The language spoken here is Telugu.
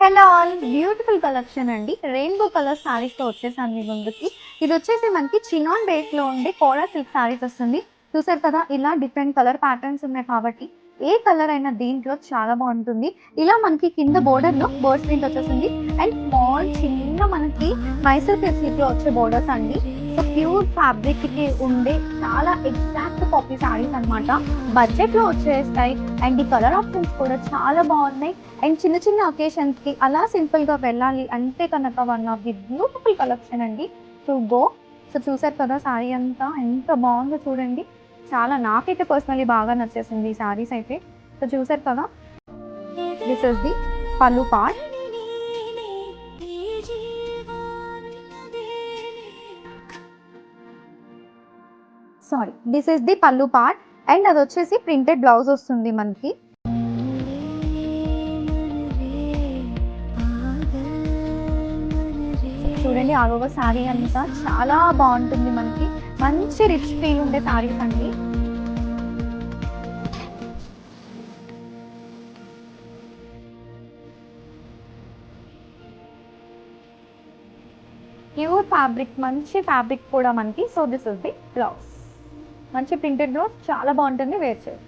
హలో ఆల్ బ్యూటిఫుల్ కలెక్షన్ అండి. రెయిన్బో కలర్ సారీస్తో వచ్చేసాను మీ ముందుకి. ఇది వచ్చేసి మనకి చినాన్ బేస్లో ఉండే కోరా సిల్క్ సారీస్ వస్తుంది. చూసారు కదా, ఇలా డిఫరెంట్ కలర్ ప్యాటర్న్స్ ఉన్నాయి కాబట్టి ఏ కలర్ అయినా దీంట్లో చాలా బాగుంటుంది. ఇలా మనకి కింద బోర్డర్లో బర్డ్స్ ప్రింట్ వచ్చేసింది అండ్ స్మాల్ చిన్న మనకి మైసూర్ సిల్క్లో వచ్చే బోర్డర్స్ అండి. సో ప్యూర్ ఫ్యాబ్రిక్కి ఉండే చాలా ఎగ్జాక్ట్ కాపీ సారీస్ అనమాట. బడ్జెట్లో వచ్చేస్తాయి అండ్ ఈ కలర్ ఆప్షన్స్ కూడా చాలా బాగున్నాయి. అండ్ చిన్న చిన్న ఒకేషన్స్కి అలా సింపుల్గా వెళ్ళాలి అంటే కనుక one of the beautiful collection అండి. So go. సో చూసారు కదా సారీ అంతా ఎంత బాగుందో చూడండి. చాలా నాకైతే పర్సనలీ బాగా నచ్చేసింది ఈ సారీస్ అయితే. సో చూసారు కదా, దిస్ ఇస్ ది పళ్ళు పార్ట్. దిస్ ఇస్ ది పళ్ళు పార్ట్ అండ్ అది వచ్చేసి ప్రింటెడ్ బ్లౌజ్ వస్తుంది మనకి. చూడండి ఆల్ ఓవర్ శారీ అంతా చాలా బాగుంటుంది. మనకి మంచి రిచ్ ఫీల్ ఉండే శారీస్ అండి. ప్యూర్ ఫ్యాబ్రిక్, మంచి ఫ్యాబ్రిక్ కూడా మనకి. So this is the blouse, మంచి ప్రింటెడ్ బ్లౌజ్, చాలా బాగుంటుంది వేర్ చేయాలి.